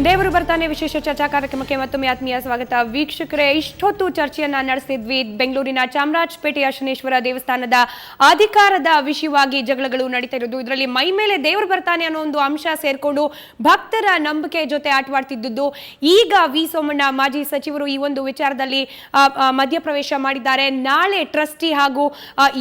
ದೇವರು ಬರ್ತಾನೆ ವಿಶೇಷ ಚರ್ಚಾ ಕಾರ್ಯಕ್ರಮಕ್ಕೆ ಮತ್ತೊಮ್ಮೆ ಆತ್ಮೀಯ ಸ್ವಾಗತ. ವೀಕ್ಷಕರೇ, ಇಷ್ಟೊತ್ತು ಚರ್ಚೆಯನ್ನ ನಡೆಸಿದ್ವಿ. ಬೆಂಗಳೂರಿನ ಚಾಮರಾಜಪೇಟೆಯ ಶನೇಶ್ವರ ದೇವಸ್ಥಾನದ ಅಧಿಕಾರದ ವಿಷಯವಾಗಿ ಜಗಳಗಳು ನಡೀತಾ ಇರೋದು. ಇದರಲ್ಲಿ ಮೈ ಮೇಲೆ ದೇವರು ಬರ್ತಾನೆ ಅನ್ನೋ ಒಂದು ಅಂಶ ಸೇರ್ಕೊಂಡು ಭಕ್ತರ ನಂಬಿಕೆ ಜೊತೆ ಆಟವಾಡ್ತಿದ್ದು, ಈಗ ವಿ ಸೋಮಣ್ಣ ಮಾಜಿ ಸಚಿವರು ಈ ಒಂದು ವಿಚಾರದಲ್ಲಿ ಮಧ್ಯಪ್ರವೇಶ ಮಾಡಿದ್ದಾರೆ. ನಾಳೆ ಟ್ರಸ್ಟಿ ಹಾಗೂ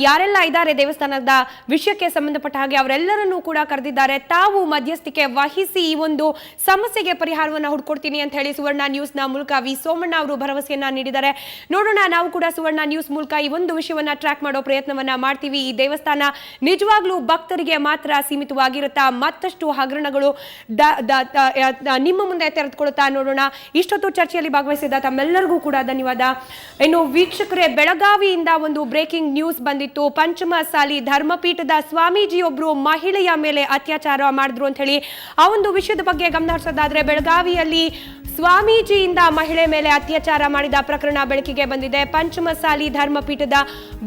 ಯಾರೆಲ್ಲ ಇದ್ದಾರೆ ದೇವಸ್ಥಾನದ ವಿಷಯಕ್ಕೆ ಸಂಬಂಧಪಟ್ಟ ಹಾಗೆ ಅವರೆಲ್ಲರನ್ನೂ ಕೂಡ ಕರೆದಿದ್ದಾರೆ. ತಾವು ಮಧ್ಯಸ್ಥಿಕೆ ವಹಿಸಿ ಈ ಒಂದು ಸಮಸ್ಯೆಗೆ ಪರಿಹಾರವನ್ನು ಹುಡುಕೊಡ್ತೀನಿ ಅಂತ ಹೇಳಿ ಸುವರ್ಣ ನ್ಯೂಸ್ ನ ಮೂಲಕ ವಿ ಸೋಮಣ್ಣ ಅವರು ಭರವಸೆಯನ್ನ ನೀಡಿದ್ದಾರೆ. ನೋಡೋಣ, ನಾವು ಕೂಡ ಸುವರ್ಣ ನ್ಯೂಸ್ ಮೂಲಕ ಈ ಒಂದು ವಿಷಯವನ್ನ ಟ್ರ್ಯಾಕ್ ಮಾಡೋ ಪ್ರಯತ್ನವನ್ನ ಮಾಡ್ತೀವಿ. ಈ ದೇವಸ್ಥಾನ ನಿಜವಾಗ್ಲೂ ಭಕ್ತರಿಗೆ ಮಾತ್ರ ಸೀಮಿತವಾಗಿರುತ್ತಾ, ಮತ್ತಷ್ಟು ಹಗರಣಗಳು ನಿಮ್ಮ ಮುಂದೆ ತೆರೆದುಕೊಳ್ಳುತ್ತಾ? ನೋಡೋಣ. ಇಷ್ಟೊತ್ತು ಚರ್ಚೆಯಲ್ಲಿ ಭಾಗವಹಿಸಿದ ತಮ್ಮೆಲ್ಲರಿಗೂ ಕೂಡ ಧನ್ಯವಾದ. ಇನ್ನು ವೀಕ್ಷಕರೇ, ಬೆಳಗಾವಿಯಿಂದ ಒಂದು ಬ್ರೇಕಿಂಗ್ ನ್ಯೂಸ್ ಬಂದಿತ್ತು. ಪಂಚಮಸಾಲಿ ಧರ್ಮಪೀಠದ ಸ್ವಾಮೀಜಿಯೊಬ್ರು ಮಹಿಳೆಯ ಮೇಲೆ ಅತ್ಯಾಚಾರ ಮಾಡಿದ್ರು ಅಂತ ಹೇಳಿ ಆ ಒಂದು ವಿಷಯದ ಬಗ್ಗೆ ಗಮನ ಹರಿಸೋದಾದ್ರೆ, ಬೆಳಗಾವಿಯಲ್ಲಿ ಸ್ವಾಮೀಜಿಯಿಂದ ಮಹಿಳೆ ಮೇಲೆ ಅತ್ಯಾಚಾರ ಮಾಡಿದ ಪ್ರಕರಣ ಬೆಳಕಿಗೆ ಬಂದಿದೆ. ಪಂಚಮಸಾಲಿ ಧರ್ಮಪೀಠದ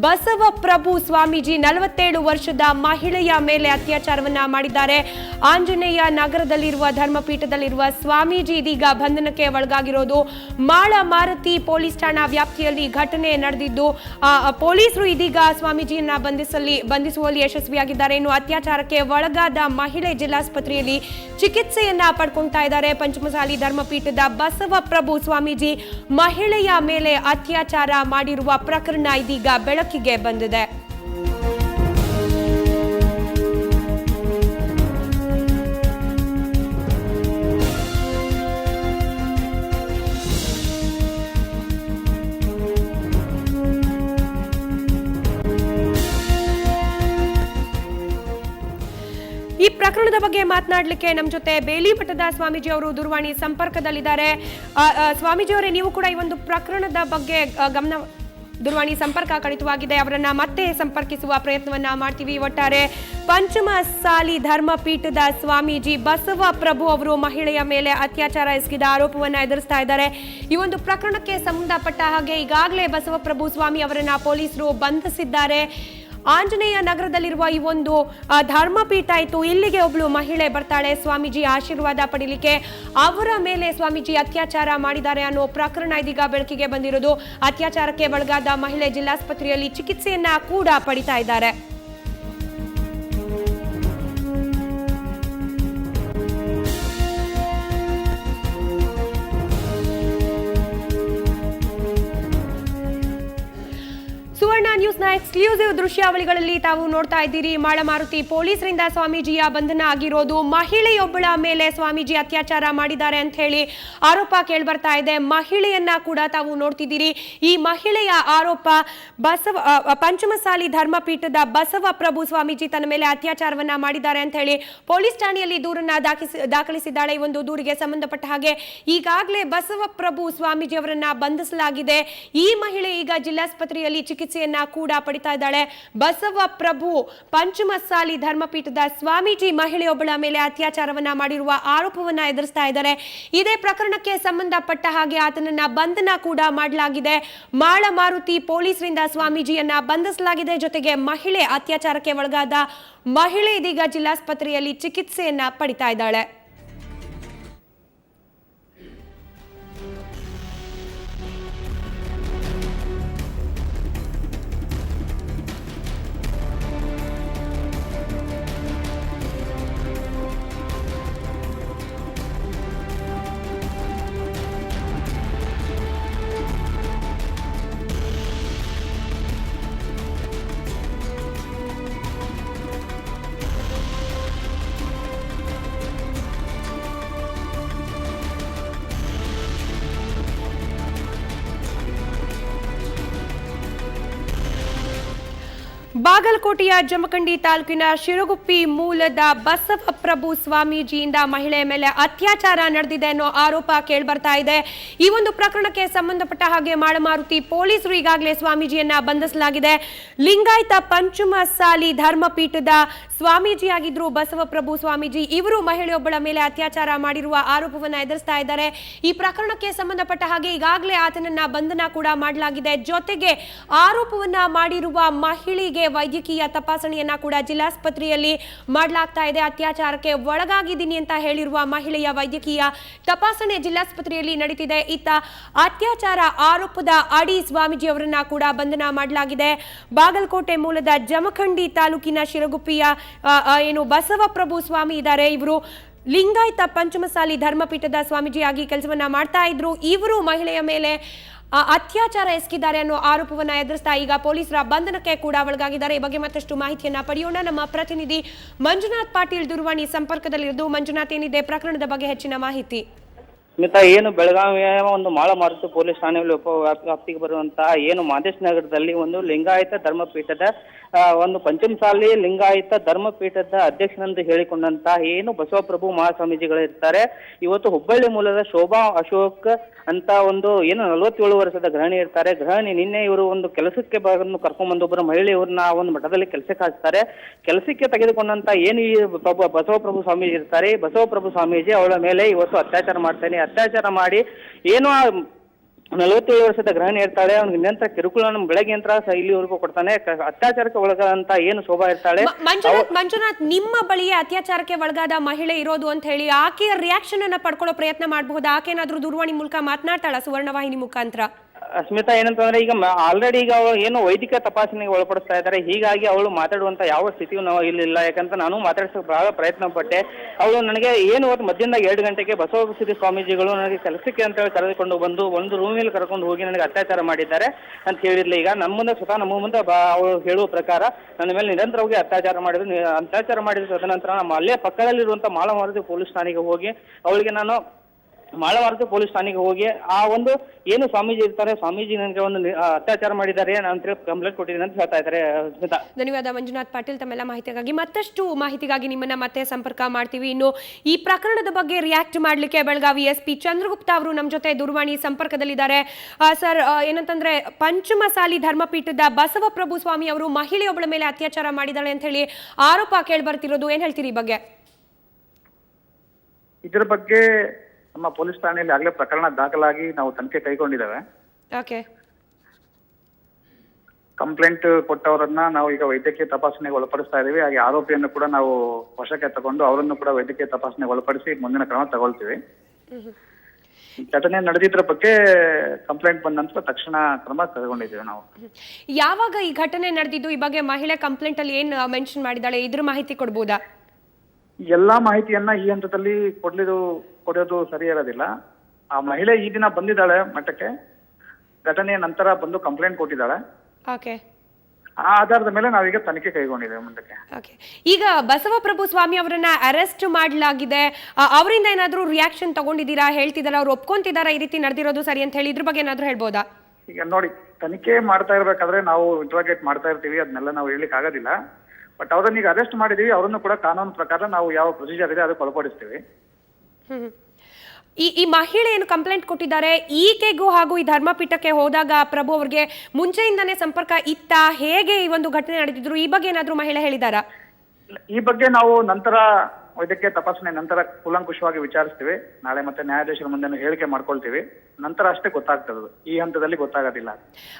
ಬಸವಪ್ರಭು ಸ್ವಾಮೀಜಿ 47 ವರ್ಷದ ಮಹಿಳೆಯ ಮೇಲೆ ಅತ್ಯಾಚಾರವನ್ನ ಮಾಡಿದ್ದಾರೆ. ಆಂಜನೇಯ ನಗರದಲ್ಲಿರುವ ಧರ್ಮಪೀಠದಲ್ಲಿರುವ ಸ್ವಾಮೀಜಿ ಇದೀಗ ಬಂಧನಕ್ಕೆ ಒಳಗಾಗಿರೋದು. ಮಾಳ ಮಾರುತಿ ಪೊಲೀಸ್ ಠಾಣಾ ವ್ಯಾಪ್ತಿಯಲ್ಲಿ ಘಟನೆ ನಡೆದಿದ್ದು, ಪೊಲೀಸರು ಇದೀಗ ಸ್ವಾಮೀಜಿಯನ್ನ ಬಂಧಿಸುವಲ್ಲಿ ಯಶಸ್ವಿಯಾಗಿದ್ದಾರೆ. ಇನ್ನು ಅತ್ಯಾಚಾರಕ್ಕೆ ಒಳಗಾದ ಮಹಿಳೆ ಜಿಲ್ಲಾಸ್ಪತ್ರೆಯಲ್ಲಿ ಚಿಕಿತ್ಸೆಯನ್ನ ಪಡ್ಕೊಳ್ತಾ ಇದ್ದಾರೆ. ಪಂಚಮಸಾಲಿ ಧರ್ಮಪೀಠದ ಬಸವಪ್ರಭು ಸ್ವಾಮೀಜಿ ಮಹಿಳೆಯ ಮೇಲೆ ಅತ್ಯಾಚಾರ ಮಾಡಿರುವ ಪ್ರಕರಣ ಇದೀಗ ಬೆಳಕಿಗೆ ಬಂದಿದೆ. ಈ ಪ್ರಕರಣದ ಬಗ್ಗೆ ಮಾತನಾಡಲಿಕ್ಕೆ ನಮ್ಮ ಜೊತೆ ಬೇಲಿ ಮಠದ ಸ್ವಾಮೀಜಿ ಅವರು ದೂರವಾಣಿ ಸಂಪರ್ಕದಲ್ಲಿದ್ದಾರೆ. ಸ್ವಾಮೀಜಿ ಅವರೇ, ನೀವು ಕೂಡ ಈ ಒಂದು ಪ್ರಕರಣದ ಬಗ್ಗೆ ದೂರವಾಣಿ ಸಂಪರ್ಕ ಕಡಿತವಾಗಿದೆ. ಅವರನ್ನ ಮತ್ತೆ ಸಂಪರ್ಕಿಸುವ ಪ್ರಯತ್ನವನ್ನ ಮಾಡ್ತೀವಿ. ಒಟ್ಟಾರೆ ಪಂಚಮಸಾಲಿ ಧರ್ಮಪೀಠದ ಸ್ವಾಮೀಜಿ ಬಸವಪ್ರಭು ಅವರು ಮಹಿಳೆಯ ಮೇಲೆ ಅತ್ಯಾಚಾರ ಎಸಗಿದ ಆರೋಪವನ್ನ ಎದುರಿಸ್ತಾ ಇದ್ದಾರೆ. ಈ ಒಂದು ಪ್ರಕರಣಕ್ಕೆ ಸಂಬಂಧಪಟ್ಟ ಹಾಗೆ ಈಗಾಗಲೇ ಬಸವಪ್ರಭು ಸ್ವಾಮಿ ಅವರನ್ನ ಪೊಲೀಸರು ಬಂಧಿಸಿದ್ದಾರೆ. ಆಂಜನೇಯ ನಗರದಲ್ಲಿರುವ ಈ ಒಂದು ಧರ್ಮಪೀಠ ಇತ್ತು. ಇಲ್ಲಿಗೆ ಒಬ್ಳು ಮಹಿಳೆ ಬರ್ತಾಳೆ ಸ್ವಾಮೀಜಿ ಆಶೀರ್ವಾದ ಪಡೀಲಿಕ್ಕೆ. ಅವರ ಮೇಲೆ ಸ್ವಾಮೀಜಿ ಅತ್ಯಾಚಾರ ಮಾಡಿದ್ದಾರೆ ಅನ್ನೋ ಪ್ರಕರಣ ಇದೀಗ ಬೆಳಕಿಗೆ ಬಂದಿರೋದು. ಅತ್ಯಾಚಾರಕ್ಕೆ ಒಳಗಾದ ಮಹಿಳೆ ಜಿಲ್ಲಾಸ್ಪತ್ರೆಯಲ್ಲಿ ಚಿಕಿತ್ಸೆಯನ್ನ ಕೂಡ ಪಡಿತಾ ಇದ್ದಾರೆ. ಸುವರ್ಣ ನ್ಯೂಸ್ನ ಎಕ್ಸ್ಕ್ಲೂಸಿವ್ ದೃಶ್ಯಾವಳಿಗಳಲ್ಲಿ ತಾವು ನೋಡ್ತಾ ಇದ್ದೀರಿ. ಮಾಳ ಮಾರುತಿ ಪೊಲೀಸರಿಂದ ಸ್ವಾಮೀಜಿಯ ಬಂಧನ ಆಗಿರೋದು. ಮಹಿಳೆಯೊಬ್ಬಳ ಮೇಲೆ ಸ್ವಾಮೀಜಿ ಅತ್ಯಾಚಾರ ಮಾಡಿದ್ದಾರೆ ಅಂತ ಹೇಳಿ ಆರೋಪ ಕೇಳ್ಬರ್ತಾ ಇದೆ. ಮಹಿಳೆಯನ್ನ ಕೂಡ ತಾವು ನೋಡ್ತಿದ್ದೀರಿ. ಈ ಮಹಿಳೆಯ ಆರೋಪ ಪಂಚಮಸಾಲಿ ಧರ್ಮಪೀಠದ ಬಸವಪ್ರಭು ಸ್ವಾಮೀಜಿ ತನ್ನ ಮೇಲೆ ಅತ್ಯಾಚಾರವನ್ನ ಮಾಡಿದ್ದಾರೆ ಅಂತ ಹೇಳಿ ಪೊಲೀಸ್ ಠಾಣೆಯಲ್ಲಿ ದೂರನ್ನ ದಾಖಲಿಸಿದ್ದಾಳೆ. ಈ ಒಂದು ದೂರಿಗೆ ಸಂಬಂಧಪಟ್ಟ ಹಾಗೆ ಈಗಾಗಲೇ ಬಸವಪ್ರಭು ಸ್ವಾಮೀಜಿ ಅವರನ್ನ ಬಂಧಿಸಲಾಗಿದೆ. ಈ ಮಹಿಳೆ ಈಗ ಜಿಲ್ಲಾಸ್ಪತ್ರೆಯಲ್ಲಿ ಚಿಕಿತ್ಸೆಯನ್ನ ಕೂಡ ಪಡಿತಾ ಇದ್ದಾಳೆ. ಬಸವಪ್ರಭು ಪಂಚಮಸಾಲಿ ಧರ್ಮಪೀಠದ ಸ್ವಾಮೀಜಿ ಮಹಿಳೆಯೊಬ್ಬಳ ಮೇಲೆ ಅತ್ಯಾಚಾರವನ್ನ ಮಾಡಿರುವ ಆರೋಪವನ್ನ ಎದುರಿಸ್ತಾ ಇದ್ದಾರೆ. ಇದೇ ಪ್ರಕರಣಕ್ಕೆ ಸಂಬಂಧಪಟ್ಟ ಹಾಗೆ ಆತನನ್ನ ಬಂಧನ ಕೂಡ ಮಾಡಲಾಗಿದೆ. ಮಾಳ ಮಾರುತಿ ಪೊಲೀಸರಿಂದ ಸ್ವಾಮೀಜಿಯನ್ನ ಬಂಧಿಸಲಾಗಿದೆ. ಜೊತೆಗೆ ಮಹಿಳೆ ಅತ್ಯಾಚಾರಕ್ಕೆ ಒಳಗಾದ ಮಹಿಳೆ ಇದೀಗ ಜಿಲ್ಲಾಸ್ಪತ್ರೆಯಲ್ಲಿ ಚಿಕಿತ್ಸೆಯನ್ನ ಪಡಿತಾ ಇದ್ದಾಳೆ. ಬಾಗಲಕೋಟೆಯ ಜಮಖಂಡಿ ತಾಲೂಕಿನ ಶಿರಗುಪ್ಪಿ ಮೂಲದ ಬಸವಪ್ರಭು ಸ್ವಾಮೀಜಿಯಿಂದ ಮಹಿಳೆಯ ಮೇಲೆ ಅತ್ಯಾಚಾರ ನಡೆದಿದೆ ಅನ್ನೋ ಆರೋಪ ಕೇಳ್ಬರ್ತಾ ಇದೆ. ಈ ಒಂದು ಪ್ರಕರಣಕ್ಕೆ ಸಂಬಂಧಪಟ್ಟ ಹಾಗೆ ಮಾಳಮಾರುತಿ ಪೊಲೀಸರು ಈಗಾಗಲೇ ಸ್ವಾಮೀಜಿಯನ್ನ ಬಂಧಿಸಲಾಗಿದೆ. ಲಿಂಗಾಯತ ಪಂಚಮಸಾಲಿ ಧರ್ಮಪೀಠದ ಸ್ವಾಮೀಜಿ ಆಗಿದ್ರು ಬಸವಪ್ರಭು ಸ್ವಾಮೀಜಿ. ಇವರು ಮಹಿಳೆಯೊಬ್ಬಳ ಮೇಲೆ ಅತ್ಯಾಚಾರ ಮಾಡಿರುವ ಆರೋಪವನ್ನ ಎದುರಿಸ್ತಾ ಇದ್ದಾರೆ. ಈ ಪ್ರಕರಣಕ್ಕೆ ಸಂಬಂಧಪಟ್ಟ ಹಾಗೆ ಈಗಾಗಲೇ ಆತನನ್ನ ಬಂಧನ ಕೂಡ ಮಾಡಲಾಗಿದೆ. ಜೊತೆಗೆ ಆರೋಪವನ್ನ ಮಾಡಿರುವ ಮಹಿಳೆಗೆ ವೈದ್ಯಕೀಯ ತಪಾಸಣೆಯನ್ನ ಕೂಡ ಜಿಲ್ಲಾಸ್ಪತ್ರೆಯಲ್ಲಿ ಮಾಡಲಾಗ್ತಾ ಇದೆ. ಅತ್ಯಾಚಾರಕ್ಕೆ ಒಳಗಾಗಿದ್ದೀನಿ ಅಂತ ಹೇಳಿರುವ ಮಹಿಳೆಯ ವೈದ್ಯಕೀಯ ತಪಾಸಣೆ ಜಿಲ್ಲಾಸ್ಪತ್ರೆಯಲ್ಲಿ ನಡೀತಿದೆ. ಇತ್ತ ಅತ್ಯಾಚಾರ ಆರೋಪದ ಅಡಿ ಸ್ವಾಮೀಜಿ ಅವರನ್ನ ಕೂಡ ಬಂಧನ ಮಾಡಲಾಗಿದೆ. ಬಾಗಲಕೋಟೆ ಮೂಲದ ಜಮಖಂಡಿ ತಾಲೂಕಿನ ಶಿರಗುಪ್ಪಿಯ ಏನು ಬಸವಪ್ರಭು ಸ್ವಾಮಿ ಇದ್ದಾರೆ. ಇವರು ಲಿಂಗಾಯತ ಪಂಚಮಸಾಲಿ ಧರ್ಮಪೀಠದ ಸ್ವಾಮೀಜಿಯಾಗಿ ಕೆಲಸವನ್ನ ಮಾಡ್ತಾ ಇದ್ರು. ಇವರು ಮಹಿಳೆಯ ಮೇಲೆ ಅತ್ಯಾಚಾರ ಎಸಗಿದ್ದಾರೆ ಅನ್ನೋ ಆರೋಪವನ್ನ ಎದುರಿಸ್ತಾ ಈಗ ಪೊಲೀಸರ ಬಂಧನಕ್ಕೆ ಕೂಡ ಒಳಗಾಗಿದ್ದಾರೆ. ಈ ಬಗ್ಗೆ ಮತ್ತಷ್ಟು ಮಾಹಿತಿಯನ್ನ ಪಡೆಯೋಣ. ನಮ್ಮ ಪ್ರತಿನಿಧಿ ಮಂಜುನಾಥ್ ಪಾಟೀಲ್ ದೂರವಾಣಿ ಸಂಪರ್ಕದಲ್ಲಿದ್ದು. ಮಂಜುನಾಥ್, ಏನಿದೆ ಪ್ರಕರಣದ ಬಗ್ಗೆ ಹೆಚ್ಚಿನ ಮಾಹಿತಿ? ಸ್ಮಿತಾ, ಏನು ಬೆಳಗಾವಿಯ ಒಂದು ಮಾಳಮಾರುತಿ ಪೊಲೀಸ್ ಠಾಣೆಯಲ್ಲಿ ವ್ಯಾಪ್ತಿಗೆ ಬರುವಂತಹ ಏನು ಮಾದೇಶ್ ನಗರದಲ್ಲಿ ಒಂದು ಲಿಂಗಾಯತ ಧರ್ಮಪೀಠದ ಒಂದು ಪಂಚಮಸಾಲಿ ಲಿಂಗಾಯತ ಧರ್ಮಪೀಠದ ಅಧ್ಯಕ್ಷನೆಂದು ಹೇಳಿಕೊಂಡಂತಹ ಏನು ಬಸವಪ್ರಭು ಮಹಾಸ್ವಾಮೀಜಿಗಳು ಇರ್ತಾರೆ. ಇವತ್ತು ಹುಬ್ಬಳ್ಳಿ ಮೂಲದ ಶೋಭಾ ಅಶೋಕ್ ಅಂತ ಒಂದು ಏನು 47 ವರ್ಷದ ಗೃಹಿಣಿ ಇರ್ತಾರೆ. ಗೃಹಿಣಿ ನಿನ್ನೆ ಇವರು ಒಂದು ಕೆಲಸಕ್ಕೆ ಕರ್ಕೊಂಡ್ಬಂದು ಒಬ್ಬರು ಮಹಿಳೆ ಇವ್ರನ್ನ ಒಂದು ಮಠದಲ್ಲಿ ಕೆಲಸಕ್ಕೆ ಹಾಕ್ತಾರೆ. ಕೆಲಸಕ್ಕೆ ತೆಗೆದುಕೊಂಡಂತ ಏನು ಈ ಬಸವಪ್ರಭು ಸ್ವಾಮೀಜಿ ಇರ್ತಾರೆ, ಬಸವಪ್ರಭು ಸ್ವಾಮೀಜಿ ಅವಳ ಮೇಲೆ ಇವತ್ತು ಅತ್ಯಾಚಾರ ಮಾಡ್ತಾನೆ. ಅತ್ಯಾಚಾರ ಮಾಡಿ ಏನು 47 ವರ್ಷದ ಗೃಹಿಣಿ ಇರ್ತಾಳೆ, ಅವ್ನಿಗೆ ನಿರಂತರ ಕಿರುಕುಳ ಬೆಳಗ್ಗೆ ನಂತರ ಇಲ್ಲಿವರೆಗೂ ಕೊಡ್ತಾನೆ. ಅತ್ಯಾಚಾರಕ್ಕೆ ಒಳಗಾದಂತ ಏನು ಶೋಭಾ ಇರ್ತಾಳೆ. ಮಂಜುನಾಥ್, ನಿಮ್ಮ ಬಳಿಯೇ ಅತ್ಯಾಚಾರಕ್ಕೆ ಒಳಗಾದ ಮಹಿಳೆ ಇರೋದು ಅಂತ ಹೇಳಿ ಆಕೆಯ ರಿಯಾಕ್ಷನ್ ಅನ್ನ ಪಡ್ಕೊಳ್ಳೋ ಪ್ರಯತ್ನ ಮಾಡಬಹುದಾ? ಆಕೆನಾದ್ರೂ ದೂರವಾಣಿ ಮೂಲಕ ಮಾತನಾಡ್ತಾಳ ಸುವರ್ಣವಾಹಿನಿ ಮುಖಾಂತರ? ಸ್ಮಿತಾ, ಏನಂತಂದ್ರೆ ಈಗ ಆಲ್ರೆಡಿ ಈಗ ಅವಳು ಏನು ವೈದ್ಯಕೀಯ ತಪಾಸಣೆಗೆ ಒಳಪಡಿಸ್ತಾ ಇದ್ದಾರೆ. ಹೀಗಾಗಿ ಅವಳು ಮಾತಾಡುವಂತ ಯಾವ ಸ್ಥಿತಿಯೂ ನಾವು ಇಲ್ಲಿಲ್ಲ. ಯಾಕಂತ ನಾನು ಮಾತಾಡ್ಸೋಕೆ ಬಹಳ ಪ್ರಯತ್ನ ಪಟ್ಟೆ. ಅವಳು ನನಗೆ ಏನು ಇವತ್ತು ಮಧ್ಯಾಹ್ನ 2 ಗಂಟೆಗೆ ಬಸವಪ್ರಭು ಸ್ವಾಮೀಜಿಗಳು ನನಗೆ ಕೆಲಸಕ್ಕೆ ಅಂತ ಹೇಳಿ ಕರೆದುಕೊಂಡು ಬಂದು ಒಂದು ರೂಮಿನಲ್ಲಿ ಕರ್ಕೊಂಡು ಹೋಗಿ ನನಗೆ ಅತ್ಯಾಚಾರ ಮಾಡಿದ್ದಾರೆ ಅಂತ ಹೇಳಿರ್ಲಿ. ಈಗ ನಮ್ಮ ಮುಂದೆ ಸ್ವತಃ ನಮ್ಮ ಮುಂದೆ ಅವಳು ಹೇಳುವ ಪ್ರಕಾರ ನನ್ನ ಮೇಲೆ ನಿರಂತರವಾಗಿ ಅತ್ಯಾಚಾರ ಮಾಡಿದ್ರು. ತದನಂತರ ನಮ್ಮ ಅಲ್ಲೇ ಪಕ್ಕದಲ್ಲಿರುವಂತ ಮಾಳಮಾರುತಿ ಪೊಲೀಸ್ ಠಾಣೆಗೆ ಹೋಗಿ ಅವಳಿಗೆ ನಾನು ಮಾಳಮಾರುತಿ ಪೊಲೀಸ್ ಠಾಣೆಗೆ ಹೋಗಿ ಆ ಒಂದು ಏನು ಸ್ವಾಮೀಜಿ ಇರ್ತಾರೆ, ಸ್ವಾಮೀಜಿ ನನಗೆ ಒಂದು ಅತ್ಯಾಚಾರ ಮಾಡಿದ್ದಾರೆ ಅಂತ ಕಂಪ್ಲೇಂಟ್ ಕೊಟ್ಟಿದ್ದೀನಿ ಅಂತ ಹೇಳ್ತಾ ಇದ್ದಾರೆ. ಸ್ಮಿತಾ, ಧನ್ಯವಾದ ಮಂಜುನಾಥ್ ಪಾಟೀಲ್ ತಮ್ಮೆಲ್ಲ ಮಾಹಿತಿಗಾಗಿ. ಮತ್ತಷ್ಟು ಮಾಹಿತಿಗಾಗಿ ನಿಮ್ಮನ್ನ ಮತ್ತೆ ಸಂಪರ್ಕ ಮಾಡ್ತೀವಿ. ಇನ್ನು ಈ ಪ್ರಕರಣದ ಬಗ್ಗೆ ರಿಯಾಕ್ಟ್ ಮಾಡಲಿಕ್ಕೆ ಬೆಳಗಾವಿ SP ಚಂದ್ರಗುಪ್ತ ಅವರು ನಮ್ಮ ಜೊತೆ ದೂರವಾಣಿ ಸಂಪರ್ಕದಲ್ಲಿದ್ದಾರೆ. ಸರ್, ಏನಂತಂದ್ರೆ ಪಂಚಮಸಾಲಿ ಧರ್ಮಪೀಠದ ಬಸವಪ್ರಭು ಸ್ವಾಮಿ ಅವರು ಮಹಿಳೆಯೊಬ್ಬಳ ಮೇಲೆ ಅತ್ಯಾಚಾರ ಮಾಡಿದಾಳೆ ಅಂತ ಹೇಳಿ ಆರೋಪ ಕೇಳಿ ಬರ್ತಿರೋದು, ಏನ್ ಹೇಳ್ತೀರಿ ಈ ಬಗ್ಗೆ? ಇದರ ಬಗ್ಗೆ ನಮ್ಮ ಪೊಲೀಸ್ ಠಾಣೆಯಲ್ಲಿ ಆಗಲೇ ಪ್ರಕರಣ ದಾಖಲಾಗಿ ನಾವು ತನಿಖೆ ಕೈಗೊಂಡಿದ್ದೇವೆ. ಓಕೆ. ಕಂಪ್ಲೇಂಟ್ ಕೊಟ್ಟವರನ್ನ ನಾವು ಈಗ ವೈದ್ಯಕೀಯ ತಪಾಸಣೆಗೆ ಒಳಪಡಿಸ್ತಾ ಇದ್ದೀವಿ. ಹಾಗೆ ಆರೋಪಿಯನ್ನು ಕೂಡ ನಾವು ವಶಕ್ಕೆ ತಗೊಂಡು ಅವರನ್ನು ಕೂಡ ವೈದ್ಯಕೀಯ ತಪಾಸಣೆಗೆ ಒಳಪಡಿಸಿ ಮುಂದಿನ ಕ್ರಮ ತಗೊಳ್ತೀವಿ. ಘಟನೆ ನಡೆದಿದ್ರ ಬಗ್ಗೆ ಕಂಪ್ಲೇಂಟ್ ಬಂದ ನಂತರ ತಕ್ಷಣ ಕ್ರಮ ತಗೊಂಡಿದ್ದೀವಿ ನಾವು. ಯಾವಾಗ ಈ ಘಟನೆ ನಡೆದಿದ್ದು, ಈ ಬಗ್ಗೆ ಮಹಿಳೆ ಕಂಪ್ಲೇಂಟ್ ಅಲ್ಲಿ ಏನ್ ಮೆನ್ಷನ್ ಮಾಡಿದಾಳೆ, ಇದ್ರ ಮಾಹಿತಿ ಕೊಡ್ಬೋದಾ? ಎಲ್ಲಾ ಮಾಹಿತಿಯನ್ನ ಈ ಹಂತದಲ್ಲಿ ಕೊಡೋದು ಸರಿ ಇರೋದಿಲ್ಲ. ಆ ಮಹಿಳೆ ಈ ದಿನ ಬಂದಿದ್ದಾಳೆ ಮಠಕ್ಕೆ, ಘಟನೆಯ ನಂತರ ಬಂದು ಕಂಪ್ಲೇಂಟ್ ಕೊಟ್ಟಿದ್ದಾಳೆ. ಓಕೆ. ಆ ಆಧಾರದ ಮೇಲೆ ನಾವೀಗ ತನಿಖೆ ಕೈಗೊಂಡಿದ್ದೇವೆ ಮುಂದಕ್ಕೆ. ಓಕೆ. ಈಗ ಬಸವಪ್ರಭು ಸ್ವಾಮಿ ಅವರನ್ನ ಅರೆಸ್ಟ್ ಮಾಡಲಾಗಿದೆ. ಅವರಿಂದ ಏನಾದ್ರೂ ರಿಯಾಕ್ಷನ್ ತಗೊಂಡಿದ್ದೀರಾ? ಹೇಳ್ತಿದಾರ, ಅವ್ರು ಒಪ್ಕೊಂತಿದಾರ ಈ ರೀತಿ ನಡೆದಿರೋದು ಸರಿ ಅಂತ ಹೇಳಿ? ಇದ್ರ ಬಗ್ಗೆ ಏನಾದ್ರೂ ಹೇಳ್ಬೋದಾ? ಈಗ ನೋಡಿ, ತನಿಖೆ ಮಾಡ್ತಾ ಇರ್ಬೇಕಾದ್ರೆ ನಾವು ಇಂಟ್ರೋಗೇಟ್ ಮಾಡ್ತಾ ಇರ್ತೀವಿ, ಅದನ್ನೆಲ್ಲ ನಾವು ಹೇಳಲಿಕ್ಕೆ ಆಗೋದಿಲ್ಲ. ಬಟ್ ಅವರನ್ನ ಈಗ ಅರೆಸ್ಟ್ ಮಾಡಿದೀವಿ. ಅವರನ್ನು ಕೂಡ ಕಾನೂನು ಪ್ರಕಾರ ನಾವು ಯಾವ ಪ್ರೊಸೀಜರ್ ಇದೆ ಅದಕ್ಕೆ ಒಳಪಡಿಸ್ತೀವಿ. ಈ ಮಹಿಳೆ ಏನು ಕಂಪ್ಲೇಂಟ್ ಕೊಟ್ಟಿದ್ದಾರೆ, ಈಕೆಗೂ ಹಾಗೂ ಈ ಧರ್ಮಪೀಠಕ್ಕೆ ಹೋದಾಗ ಪ್ರಭು ಅವರಿಗೆ ಮುಂಚೆಯಿಂದಾನೇ ಸಂಪರ್ಕ ಇತ್ತ? ಹೇಗೆ ಈ ಒಂದು ಘಟನೆ ನಡೆದಿದ್ರು, ಈ ಬಗ್ಗೆ ಏನಾದ್ರೂ ಮಹಿಳೆ ಹೇಳಿದಾರಾ? ಈ ಬಗ್ಗೆ ನಾವು ನಂತರ ವೈದ್ಯಕೀಯ ತಪಾಸಣೆ ನಂತರ ಕೂಲಂಕುಷವಾಗಿ ವಿಚಾರಿಸ್ತೀವಿ. ನಾಳೆ ಮತ್ತೆ ನ್ಯಾಯಾಧೀಶರ ಮುಂದೆ ಹೇಳಿಕೆ ಮಾಡ್ಕೊಳ್ತೀವಿ. ನಂತರ ಅಷ್ಟೇ ಗೊತ್ತಾಗ್ತದೆ, ಈ ಹಂತದಲ್ಲಿ ಗೊತ್ತಾಗೋದಿಲ್ಲ.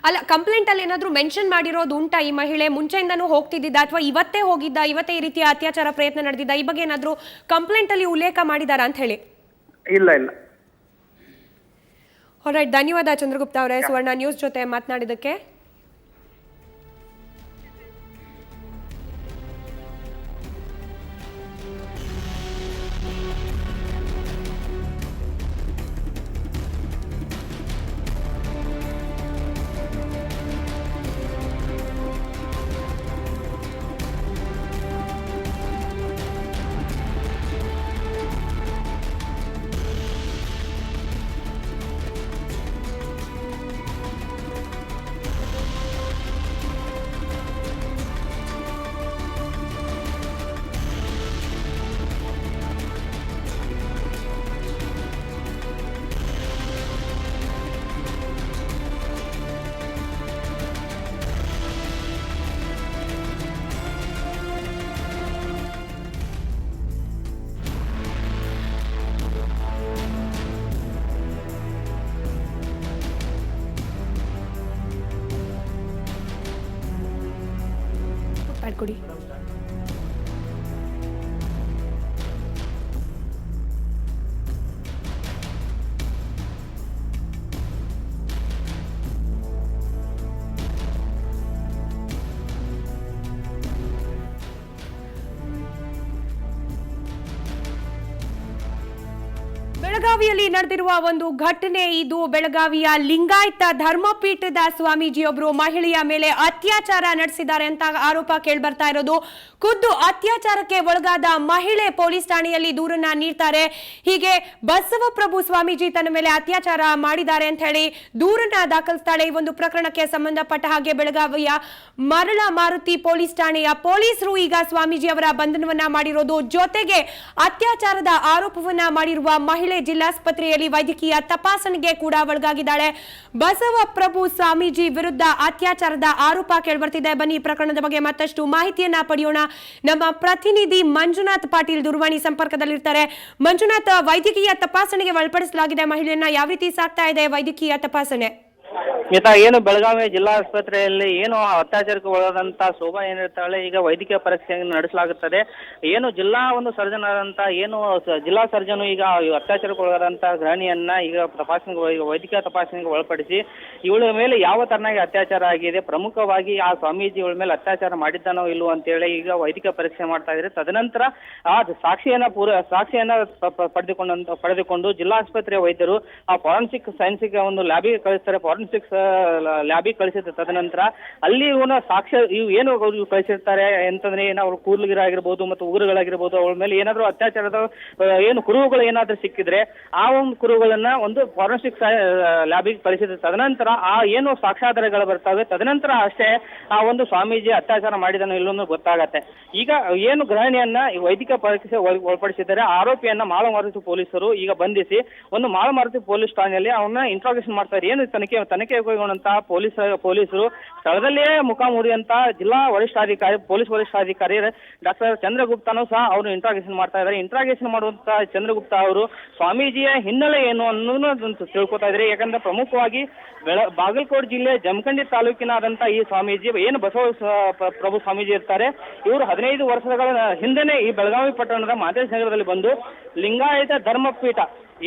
ಅಲ್ಲ, ಕಂಪ್ಲೇಂಟ್ ಅಲ್ಲಿ ಏನಾದ್ರೂ ಮೆನ್ಷನ್ ಮಾಡಿರೋದು ಉಂಟಾ? ಈ ಮಹಿಳೆ ಮುಂಚೆಯಿಂದಾನು ಹೋಗ್ತಿದ್ದ ಅಥವಾ ಇವತ್ತೇ ಹೋಗಿದ್ದ, ಇವತ್ತೇ ಈ ರೀತಿಯ ಅತ್ಯಾಚಾರ ಪ್ರಯತ್ನ ನಡೆದಿದ್ದ, ಈ ಬಗ್ಗೆ ಏನಾದ್ರೂ ಕಂಪ್ಲೇಂಟ್ ಅಲ್ಲಿ ಉಲ್ಲೇಖ ಮಾಡಿದಾರಾ ಅಂತ ಹೇಳಿ? ಇಲ್ಲ. ಆಲ್ರೈಟ್, ಧನ್ಯವಾದ ಚಂದ್ರಗುಪ್ತ ಅವರೇ ಸುವರ್ಣ ನ್ಯೂಸ್ ಜೊತೆ ಮಾತನಾಡಿದಕ್ಕೆ. ಮಾಡಿಕೊಡಿ. ಬೆಳಗಾವಿಯಲ್ಲಿ ನಡೆದಿರುವ ಒಂದು ಘಟನೆ ಇದು. ಬೆಳಗಾವಿಯ ಲಿಂಗಾಯತ ಧರ್ಮಪೀಠದ ಸ್ವಾಮೀಜಿಯೊಬ್ಬರು ಮಹಿಳೆಯ ಮೇಲೆ ಅತ್ಯಾಚಾರ ನಡೆಸಿದ್ದಾರೆ ಅಂತ ಆರೋಪ ಕೇಳಿಬರ್ತಾ ಇರೋದು. ಖುದ್ದು ಅತ್ಯಾಚಾರಕ್ಕೆ ಒಳಗಾದ ಮಹಿಳೆ ಪೊಲೀಸ್ ಠಾಣೆಯಲ್ಲಿ ದೂರನ್ನ ನೀಡ್ತಾರೆ. ಹೀಗೆ ಬಸವಪ್ರಭು ಸ್ವಾಮೀಜಿ ತನ್ನ ಮೇಲೆ ಅತ್ಯಾಚಾರ ಮಾಡಿದ್ದಾರೆ ಅಂತ ಹೇಳಿ ದೂರನ್ನ ದಾಖಲಿಸ್ತಾಳೆ. ಈ ಒಂದು ಪ್ರಕರಣಕ್ಕೆ ಸಂಬಂಧಪಟ್ಟ ಹಾಗೆ ಬೆಳಗಾವಿಯ ಮರಳ ಮಾರುತಿ ಪೊಲೀಸ್ ಠಾಣೆಯ ಪೊಲೀಸರು ಈಗ ಸ್ವಾಮೀಜಿ ಅವರ ಬಂಧನವನ್ನ ಮಾಡಿರೋದು. ಜೊತೆಗೆ ಅತ್ಯಾಚಾರದ ಆರೋಪವನ್ನ ಮಾಡಿರುವ ಮಹಿಳೆ ಜಿಲ್ಲಾಸ್ಪತ್ರೆಯಲ್ಲಿ ವೈದ್ಯಕೀಯ ತಪಾಸಣೆಗೆ ಕೂಡ ಒಳಗಾಗಿದ್ದಾಳೆ. ಬಸವಪ್ರಭು ಸ್ವಾಮೀಜಿ ವಿರುದ್ಧ ಅತ್ಯಾಚಾರದ ಆರೋಪ ಕೇಳಿಬರ್ತಿದೆ. ಬನ್ನಿ ಈ ಪ್ರಕರಣದ ಬಗ್ಗೆ ಮತ್ತಷ್ಟು ಮಾಹಿತಿಯನ್ನ ಪಡೆಯೋಣ. ನಮ್ಮ ಪ್ರತಿನಿಧಿ ಮಂಜುನಾಥ್ ಪಾಟೀಲ್ ದೂರವಾಣಿ ಸಂಪರ್ಕದಲ್ಲಿರ್ತಾರೆ. ಮಂಜುನಾಥ್, ವೈದ್ಯಕೀಯ ತಪಾಸಣೆಗೆ ಒಳಪಡಿಸಲಾಗಿದೆ ಮಹಿಳೆಯನ್ನ, ಯಾವ ರೀತಿ ಸಾಗ್ತಾ ಇದೆ ವೈದ್ಯಕೀಯ ತಪಾಸಣೆ? ಸ್ಮಿತಾ, ಏನು ಬೆಳಗಾವಿ ಜಿಲ್ಲಾ ಆಸ್ಪತ್ರೆಯಲ್ಲಿ ಏನು ಅತ್ಯಾಚಾರಕ್ಕೆ ಒಳಗಾದಂತ ಶೋಭಾ ಏನಿರ್ತಾಳೆ, ಈಗ ವೈದ್ಯಕೀಯ ಪರೀಕ್ಷೆಯನ್ನು ನಡೆಸಲಾಗುತ್ತದೆ. ಏನು ಜಿಲ್ಲಾ ಒಂದು ಸರ್ಜನ್ ಆದಂತ ಏನು ಜಿಲ್ಲಾ ಸರ್ಜನ್ ಈಗ ಅತ್ಯಾಚಾರಕ್ಕೆ ಒಳಗಾದಂತ ಗೃಹಿಣಿಯನ್ನ ಈಗ ತಪಾಸಣೆಗೆ ವೈದ್ಯಕೀಯ ತಪಾಸಣೆಗೆ ಒಳಪಡಿಸಿ ಇವಳ ಮೇಲೆ ಯಾವ ತರನಾಗಿ ಅತ್ಯಾಚಾರ ಆಗಿದೆ, ಪ್ರಮುಖವಾಗಿ ಆ ಸ್ವಾಮೀಜಿ ಇವಳ ಮೇಲೆ ಅತ್ಯಾಚಾರ ಮಾಡಿದ್ದಾನೋ ಇಲ್ಲೋ ಅಂತೇಳಿ ಈಗ ವೈದ್ಯಕೀಯ ಪರೀಕ್ಷೆ ಮಾಡ್ತಾ ಇದ್ದಾರೆ. ತದನಂತರ ಆ ಸಾಕ್ಷಿಯನ್ನ ಪಡೆದುಕೊಂಡು ಜಿಲ್ಲಾ ಆಸ್ಪತ್ರೆಯ ವೈದ್ಯರು ಆ ಫಾರೆನ್ಸಿಕ್ ಸೈನ್ಸಿಗೆ ಒಂದು ಲ್ಯಾಬಿಗೆ ಕಳಿಸ್ತಾರೆ. ಫಾರೆನ್ಸಿಕ್ಸ್ ಲ್ಯಾಬಿಗೆ ಕಳಿಸಿದ ತದನಂತರ ಅಲ್ಲಿ ಇವನ ಸಾಕ್ಷ್ಯ ಏನು ಕಳಿಸಿರ್ತಾರೆ ಅಂತಂದ್ರೆ ಅವ್ರ ಕೂದಲಿಗಿರಾಗಿರ್ಬೋದು ಮತ್ತು ಉಗುರುಗಳಾಗಿರ್ಬೋದು, ಅವಳ ಮೇಲೆ ಏನಾದರೂ ಅತ್ಯಾಚಾರದ ಏನು ಕುರುಹುಗಳು ಏನಾದ್ರೂ ಸಿಕ್ಕಿದ್ರೆ ಆ ಒಂದು ಕುರುಹುಗಳನ್ನ ಒಂದು ಫಾರೆನ್ಸಿಕ್ ಲ್ಯಾಬಿಗೆ ಕಳಿಸಿದ ತದನಂತರ ಆ ಏನು ಸಾಕ್ಷ್ಯಾಧಾರಗಳು ಬರ್ತವೆ, ತದನಂತರ ಅಷ್ಟೇ ಆ ಒಂದು ಸ್ವಾಮೀಜಿ ಅತ್ಯಾಚಾರ ಮಾಡಿದನೋ ಇಲ್ಲೊಂದು ಗೊತ್ತಾಗತ್ತೆ. ಈಗ ಏನು ಗೃಹಿಣಿಯನ್ನ ವೈದ್ಯಕೀಯ ಪರೀಕ್ಷೆ ಒಳಪಡಿಸಿದ್ದಾರೆ. ಆರೋಪಿಯನ್ನ ಮಾಳಮಾರುತಿ ಪೊಲೀಸರು ಈಗ ಬಂಧಿಸಿ ಒಂದು ಮಾಳಮಾರುತಿ ಪೊಲೀಸ್ ಠಾಣೆಯಲ್ಲಿ ಅವನ್ನ ಇಂಟ್ರಾಗೇಷನ್ ಮಾಡ್ತಾರೆ. ಏನು ತನಿಖೆ ಕೈಗೊಂಡಂತಹ ಪೊಲೀಸರು ಸ್ಥಳದಲ್ಲಿಯೇ ಮುಖಾಮುಖಿಯಂತ ಜಿಲ್ಲಾ ಪೊಲೀಸ್ ವರಿಷ್ಠಾಧಿಕಾರಿ ಡಾಕ್ಟರ್ ಚಂದ್ರಗುಪ್ತನೂ ಸಹ ಅವರು ಇಂಟ್ರಾಗೇಷನ್ ಮಾಡ್ತಾ ಇದ್ದಾರೆ. ಇಂಟ್ರಾಗೇಷನ್ ಮಾಡುವಂತಹ ಚಂದ್ರಗುಪ್ತ ಅವರು ಸ್ವಾಮೀಜಿಯ ಹಿನ್ನೆಲೆ ಏನು ಅನ್ನೋದನ್ನು ತಿಳ್ಕೊತಾ ಇದ್ದಾರೆ. ಯಾಕಂದ್ರೆ ಪ್ರಮುಖವಾಗಿ ಬಾಗಲಕೋಟೆ ಜಿಲ್ಲೆ ಜಮಖಂಡಿ ತಾಲೂಕಿನಾದಂತ ಈ ಸ್ವಾಮೀಜಿ ಏನು ಪ್ರಭು ಸ್ವಾಮೀಜಿ ಇರ್ತಾರೆ, ಇವರು 15 ವರ್ಷಗಳ ಹಿಂದೆನೆ ಈ ಬೆಳಗಾವಿ ಪಟ್ಟಣದ ಮಾದೇಶ್ ನಗರದಲ್ಲಿ ಬಂದು ಲಿಂಗಾಯತ ಧರ್ಮಪೀಠ